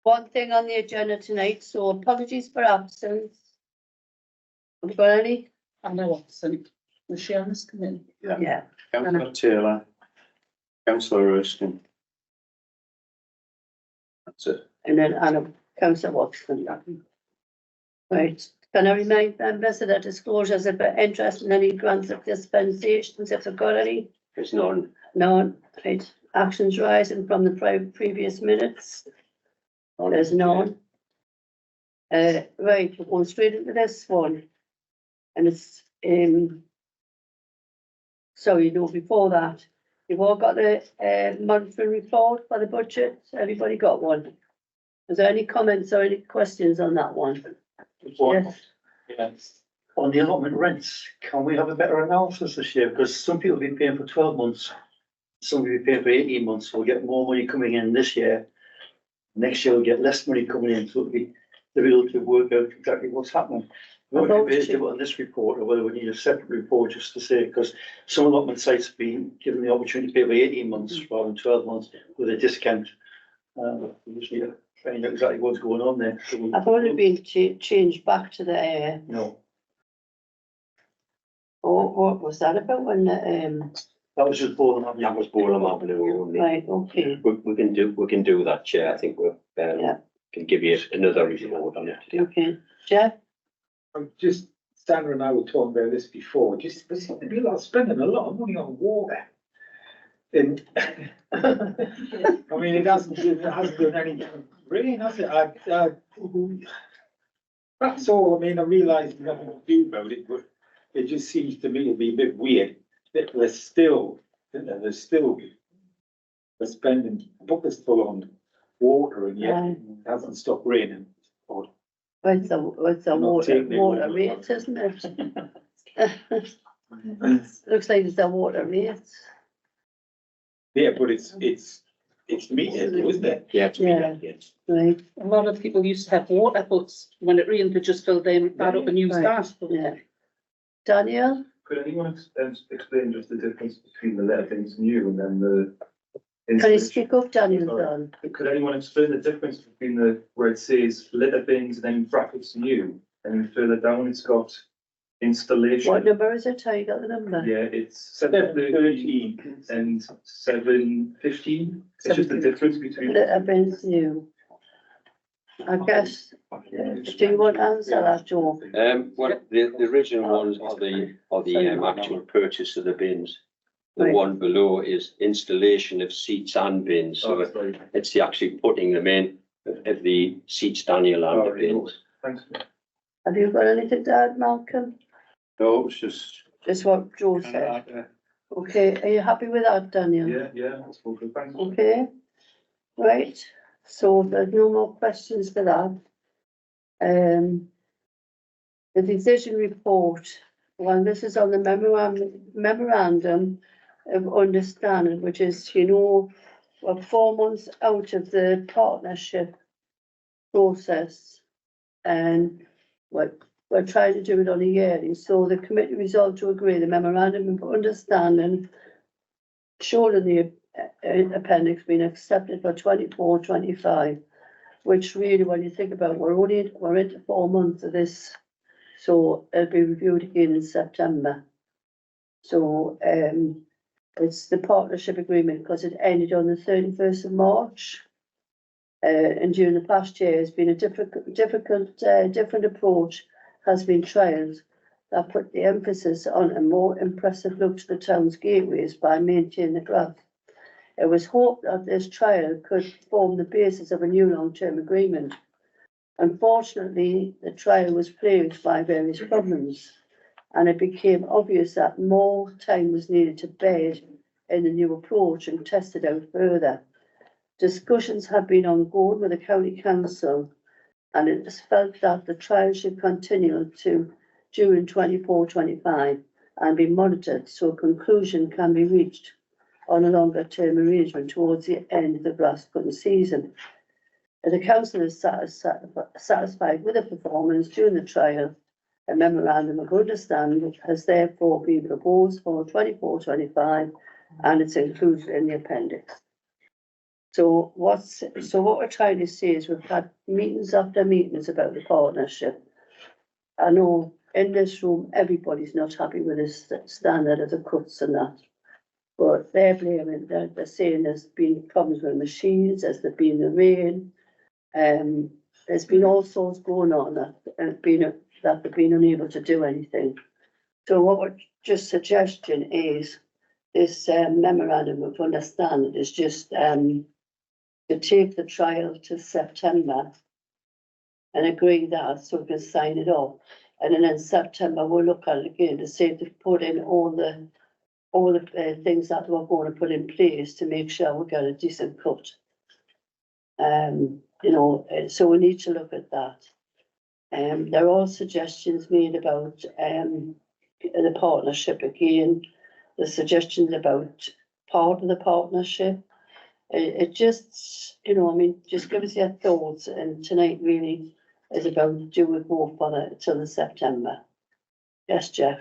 one thing on the agenda tonight, so apologies for absence. Have you got any? Anna Watson, was she on this committee? Yeah. Councillor Taylor, Councillor Erskine. That's it. And then Anna, Councillor Watson. Right, can I remind members of the disclosures about interest in any grants of dispensations, if they've got any? There's none. None, right, actions rising from the previous minutes? There's none. Right, we're going straight into this one. And it's, sorry, no, before that, you've all got the, monthly report for the budget, everybody got one? Is there any comments or any questions on that one? Yes. Yes. On the allotment rents, can we have a better analysis this year? Because some people will be paying for 12 months, some will be paying for 18 months, so we'll get more money coming in this year. Next year we'll get less money coming in, so it'll be difficult to work out exactly what's happening. We won't be able to do it on this report, or whether we need a separate report just to say, because some allotment sites have been given the opportunity to pay for 18 months rather than 12 months with a discount. We just need to find out exactly what's going on there. So I've already been changed back to the, no, what was that about when, that was just Boreham Avenue. That was Boreham Avenue only. right, okay, We can do that, Chair. I think we're, Yeah. can give you another report on it. okay. Jeff? I'm just, Sandra and I were talking about this before, just, we seem to be spending a lot of money on water. And, I mean, it hasn't done any rain, has it? That's all, I mean, I realise there's nothing to do about it, but it just seems to me to be a bit weird that we're spending buckets full on water and yet it hasn't stopped raining. Or It's a Not water taking it all. rate, isn't it? Looks like it's a water rate. yeah, but it's metered, isn't it? Yeah, it's Yeah. yes. Right, A lot of people used to have water huts, when it rained, they just filled them, that up and used Right. that. yeah. Daniel? Could anyone explain just the difference between the letter things new and then the? Can you speak up, Daniel, Sorry. son? Could anyone explain the difference between the, where it says litter bins and then brackets new, and then further down it's got installation? What number is it? How you got the number? Yeah, it's 713 and 715. It's just the difference between. Litter bins new. I guess, do you want to answer that, Joe? Well, the original ones are the actual purchase of the bins. The Right. one below is installation of seats and bins, so it's the actually putting them in of the seats, Daniel, and the bins. Thanks. Have you got anything to add, Malcolm? No, it was just. Just what Joe said. Okay, are you happy with that, Daniel? Yeah, that's all good. Thanks. Okay, right, so there's no more questions for that. The decision report, well, this is on the memorandum of understanding, which is, we're 4 months out of the partnership process. And we're trying to do it on a yearly, so the committee resolved to agree the memorandum of understanding shown in the appendix being accepted for 24-25, which really, when you think about it, we're into 4 months of this, so it'll be reviewed again in September. So it's the partnership agreement because it ended on the 31st of March. And during the past year, it's been a different approach has been trialled that put the emphasis on a more impressive look to the town's gateways by maintaining the grass. It was hoped that this trial could form the basis of a new long-term agreement. Unfortunately, the trial was plagued by various problems, and it became obvious that more time was needed to bed in the new approach and test it out further. Discussions have been ongoing with the county council, and it is felt that the trial should continue to June 24-25 and be monitored so a conclusion can be reached on a longer term arrangement towards the end of the grass cutting season. If the council is satisfied with the performance during the trial, a memorandum of understanding has therefore been proposed for 24-25 and it's included in the appendix. So what we're trying to say is we've had meetings after meetings about the partnership. I know in this room, everybody's not happy with this standard of the cuts and that. But they're blaming, they're saying there's been problems with machines, there's been the rain. There's been all sorts going on that they've been unable to do anything. So what we're just suggesting is this memorandum of understanding is just to take the trial to September and agree that so we can sign it off. And then in September, we'll look at it again to see if they've put in all the things that we're going to put in place to make sure we get a decent cut. You know, so we need to look at that. There are suggestions made about the partnership again. The suggestions about part of the partnership. It just, you know, I mean, just give us your thoughts. And tonight really is about do we go for it till the September? Yes, Jeff.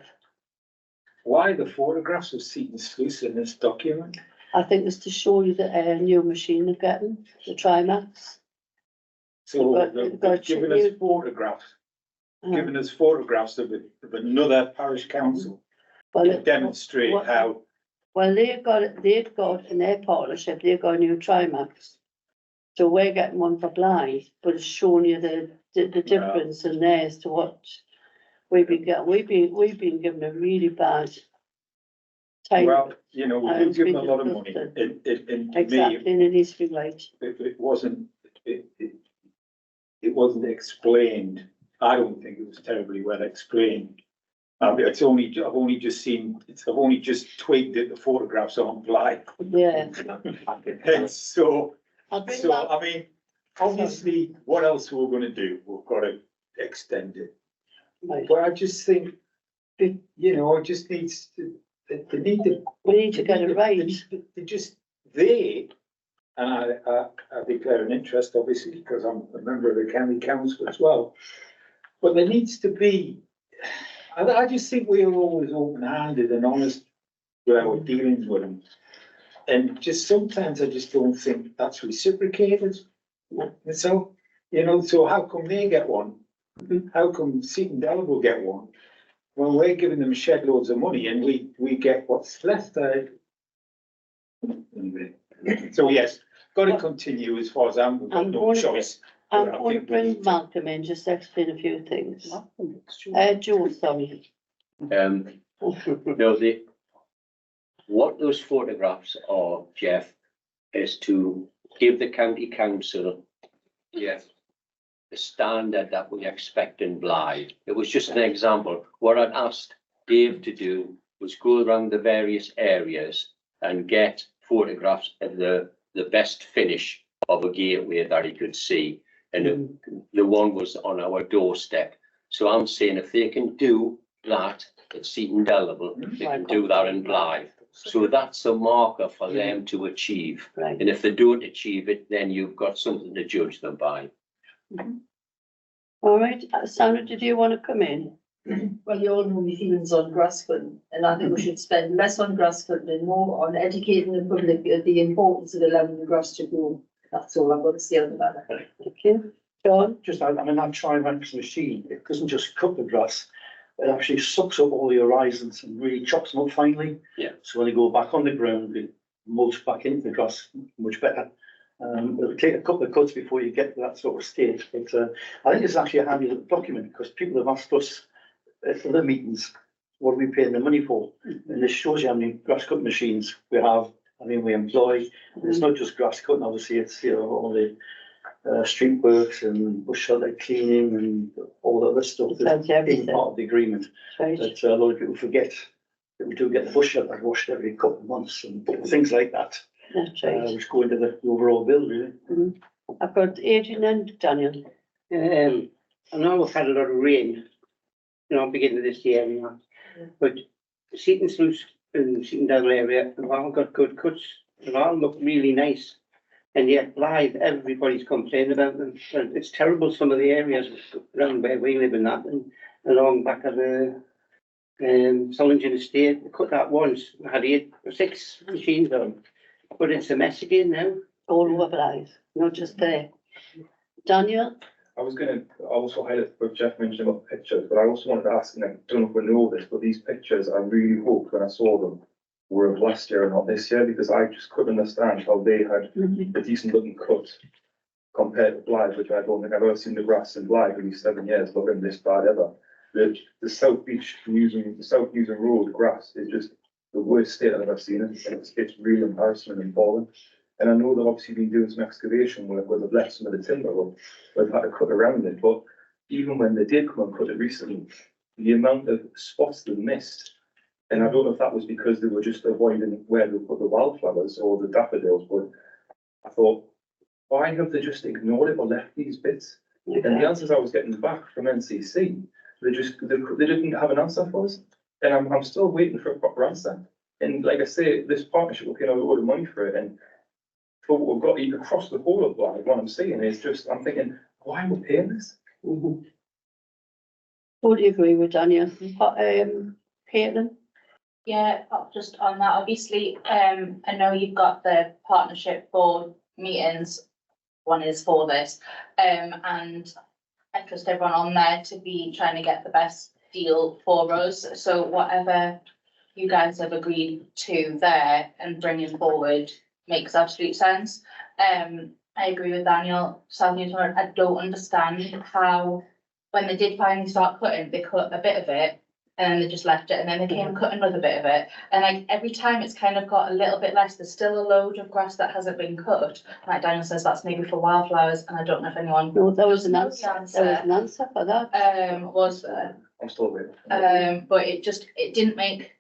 Why the photographs of Seaton Sluice in this document? I think it's to show you the new machine they're getting, the Trimax. So But- they've but given you- us photographs of another parish council Well, to demonstrate what- how, Well, they've got in their partnership, they've got a new Trimax. So we're getting one for Blythe, but it's showing you the difference in theirs to what we've been getting. We've been given a really bad time. well, you know, And we've it's given a been lot of money. disgusting. And to me, Exactly, and it needs to be right. it wasn't, it wasn't explained. I don't think it was terribly well explained. I've only just twigged at the photographs on Blythe. Yeah. And so, I'll bring so, that, I mean, obviously, what else we're gonna do? We've got to extend it. right. But I just think, you know, it just needs to, they need to. We need to get it right. And I declare an interest, obviously, because I'm a member of the county council as well. But there needs to be, I just think we are always open-handed and honest with our dealings with them. And just sometimes I just don't think that's reciprocated. And so, you know, so how come they get one? How come Seaton Delaval get one? Well, we're giving them shed loads of money and we get what's left. Anyway, so yes, got to continue as far as we've got no choice. I'm I going to think we bring need to- Malcolm in just to explain a few things. Joe, sorry. No, what those photographs are, Jeff, is to give the county council, yes, the standard that we expect in Blythe. It was just an example. What I'd asked Dave to do was go around the various areas and get photographs of the best finish of a gateway that he could see. And the one was on our doorstep. So I'm saying if they can do that at Seaton Delaval, they can do that in Blythe. So that's a marker for them to achieve. Right. And if they don't achieve it, then you've got something to judge them by. All right, Sandra, did you want to come in? Well, you all know my feelings on grass cutting, and I think we should spend less on grass cutting and more on educating the public of the importance of allowing the grass to grow. That's all I've got to say on the matter. Thank you. John? Just, I mean, that Trimax machine, it doesn't just cut the grass, it actually sucks up all the horizons and really chops them up finely. Yeah. So when they go back on the ground, they mulch back into the grass much better. It'll take a couple of cuts before you get to that sort of state, but I think it's actually a handy little document because people have asked us at other meetings, what are we paying the money for? And this shows you how many grass cut machines we have, I mean, we employ. It's not just grass cutting, obviously, it's, you know, all the street works and bush shelter cleaning and all the other stuff that's That's everything. being part of the agreement. Right, But a lot of people forget that we do get the bush shelter washed every couple of months and things like that, that's right. which go into the overall bill, really. I've got Adrian and Daniel. I know we've had a lot of rain, you know, beginning of this year and that, but Seaton Sluice and Seaton Delaval area have all got good cuts, they all look really nice. And yet Blythe, everybody's complaining about them, and it's terrible, some of the areas around where we live in that, and along back of the Solingen Estate, they cut that once, I had 8 or 6 machines on, but it's a mess again now. all over Blythe, not just there. Daniel? I was gonna also highlight what Jeff mentioned about pictures, but I also wanted to ask, and I don't know if we know this, but these pictures, I really hoped when I saw them were of last year and not this year, because I just couldn't understand how they had a decent looking cut compared to Blythe, which I don't think I've ever seen the grass in Blythe in these 7 years looking this bad ever. The South Beach the South Newton Road grass is just the worst state I've ever seen it. It's really embarrassing and falling. And I know they've obviously been doing some excavation work where they've left some of the timber up, they've had to cut around it, but even when they did come and cut it recently, the amount of spots they missed, and I don't know if that was because they were just avoiding where they put the wildflowers or the daffodils, but I thought, why have they just ignored it or left these bits? And the answers I was getting back from NCC, they didn't have an answer for us, and I'm still waiting for a proper answer. And like I say, this partnership will pay a lot of money for it, and for what we've got across the whole of Blythe, what I'm saying is just, I'm thinking, why are we paying this? Totally agree with Daniel. Caitlin? Yeah, just on that, obviously, I know you've got the partnership board meetings, one is for this, and I trust everyone on there to be trying to get the best deal for us, so whatever you guys have agreed to there and bringing forward makes absolute sense. I agree with Daniel, South Newton, I don't understand how, when they did finally start cutting, they cut a bit of it, and then they just left it, and then they came and cut another bit of it, and like every time it's kind of got a little bit less, there's still a load of grass that hasn't been cut. Like Daniel says, that's maybe for wildflowers, and I don't know if anyone. No, there was an knows answer, there was an answer for that. Was there, I'm still waiting. but it didn't make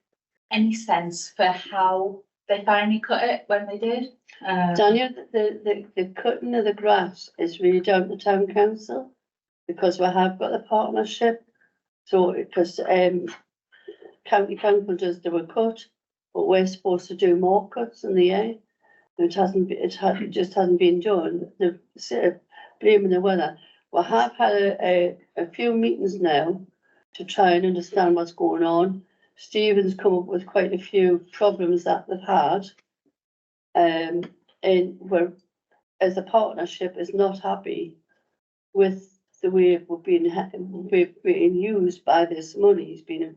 any sense for how they finally cut it when they did. Daniel, the cutting of the grass is really down to town council, because we have got a partnership. So, because county council does do a cut, but we're supposed to do more cuts in the year. It just hasn't been done. The blaming the weather. We have had a few meetings now to try and understand what's going on. Stephen's come up with quite a few problems that they've had. And we're, as a partnership, is not happy with the way we're being used by this money. It's been,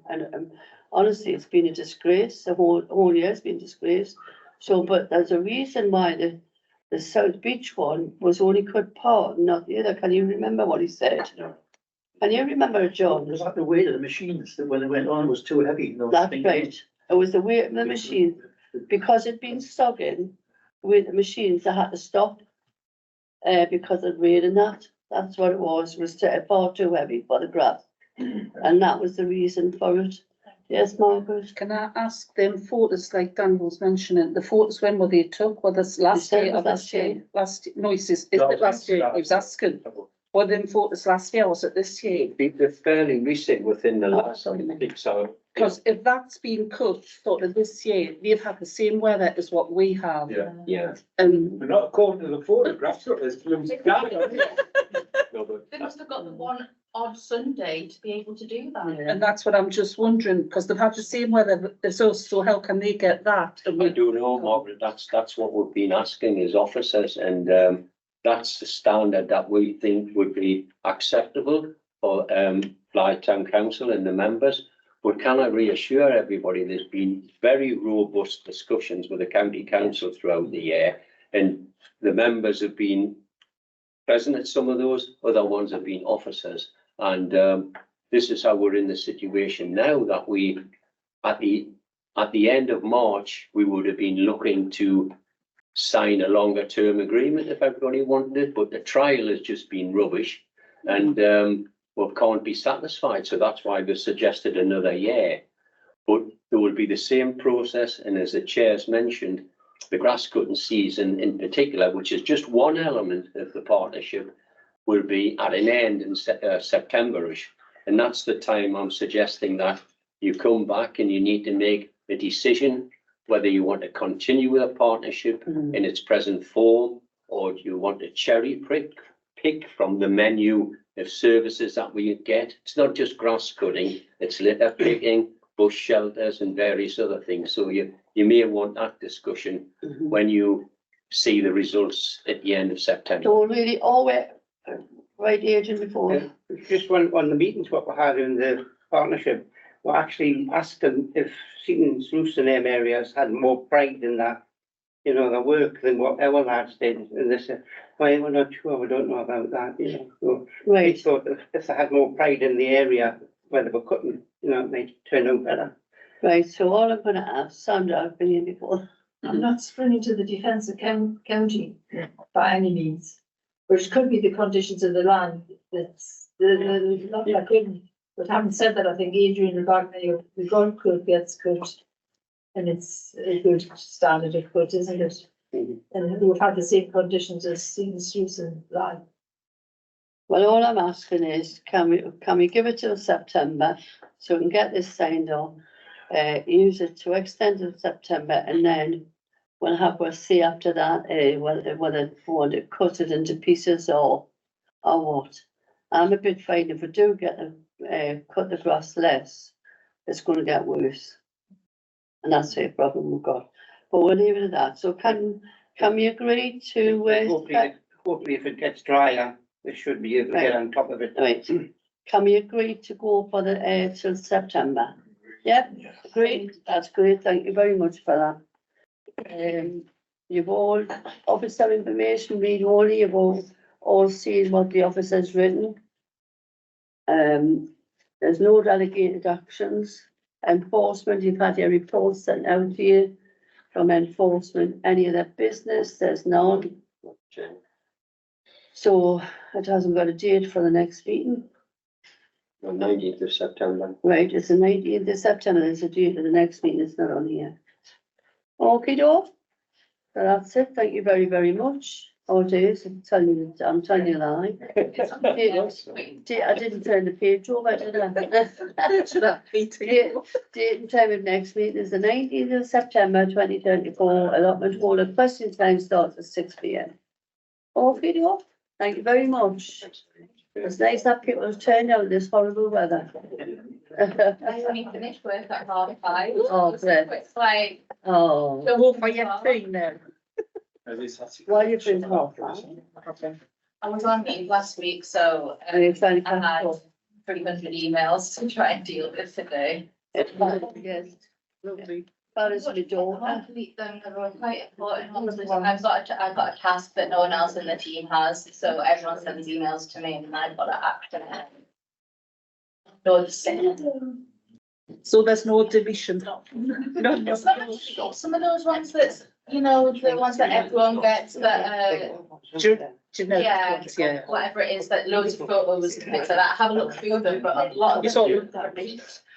honestly, it's been a disgrace. The whole year's been a disgrace. So, but there's a reason why the South Beach one was only cut part, not the other. Can you remember what he said? No. Can you remember, John? It was like the weight of the machines that when they went on was too heavy. That's right. It was the weight of the machine. Because it'd been stugging with the machines, they had to stop because of rain and that. That's what it was far too heavy for the grass. And that was the reason for it. Yes, Margaret? Can I ask them photos, like Dan was mentioning, the photos, when were they took? Were this last said year or last this year? year. No, he says, is it last year? He was asking. Were them photos last year or was it this year? They're fairly recent within the last, I think so. Because if that's been cut sort of this year, they've had the same weather as what we have. Yeah. Yeah. And We're not according to the photographs, so there's blue sky on it. No, but They must have got the one odd Sunday to be able to do that. and that's what I'm just wondering, because they've had the same weather as us, so how can they get that? And I we do know, Margaret, that's what we've been asking as officers, and that's the standard that we think would be acceptable for Blythe Town Council and the members. But can I reassure everybody, there's been very robust discussions with the county council throughout the year, and the members have been present at some of those, other ones have been officers. And this is how we're in the situation now, that we, at the end of March, we would have been looking to sign a longer term agreement if everybody wanted it, but the trial has just been rubbish, and we can't be satisfied. So that's why they've suggested another year. But there will be the same process, and as the chair's mentioned, the grass cutting season in particular, which is just one element of the partnership, will be at an end in September-ish. And that's the time I'm suggesting that you come back and you need to make a decision whether you want to continue with a partnership in its present form, or do you want to cherry pick from the menu of services that we get. It's not just grass cutting, it's litter picking, bush shelters and various other things. So you may want that discussion when you see the results at the end of September. So really, all we, right, Adrian, before, Just on the meetings what we had in the partnership, we actually asked them if Seaton Sluice and them areas had more pride in that, you know, the work than what our lads did. And they said, well, we're not sure, we don't know about that, you know. So we right, thought if they had more pride in the area where they were cutting, you know, it might turn out better. right, so all I'm gonna ask, Sandra, I've been here before, I'm not springing to the defence of county by any means, which could be the conditions of the land, that's, not like him. But having said that, I think Adrian about the golf club gets cut. And it's a good standard of cut, isn't it? Mhm. And we've had the same conditions as Stephen Sluice and Lyle. well, all I'm asking is, can we give it till September, so we can get this signed off? Use it to extend to September, and then we'll see after that, whether we want to cut it into pieces or what. I'm a bit afraid if we do get cut the grass less, it's gonna get worse. And that's the problem we've got, but we'll leave it at that, so can we agree to, Hopefully if it gets drier, they should be able to get on top of it. right, can we agree to go for the, till September? Yep, great, that's great, thank you very much for that. You've all, officer information, read only, you've all seen what the officer's written. There's no delegated actions. Enforcement, you've had your reports sent out to you from enforcement, any of their business, there's none. So it hasn't got a date for the next meeting. On 19th of September. Right, it's the 19th of September, there's a date for the next meeting, it's not on here. Okay, doke. So that's it, thank you very, very much. Oh, it is, I'm telling you a lie. I didn't turn the page over, did I? Date and time of next meeting is the 19th of September 2024, allotment hall of question time starts at 6 p.m. Okay, doke. Thank you very much. It's nice that people have turned out in this horrible weather. I only finished work at 5:30. Oh, bless. It's like. Oh, Go for your thing then. why you been off? I was on leave last week, so And it's only I had come 300 emails to try and deal with today. Yes, Lovely. that is my I daughter. can't delete them, they were quite important ones. I've got a task that no one else in the team has, so everyone sends emails to me and I've got to act on it. Noticing. So there's no deletion. No. Some of those ones that, you know, the ones that everyone gets that, Generic yeah, ones, yeah. whatever it is, that loads of photos, things like that, have a look through them, but a lot of You saw them.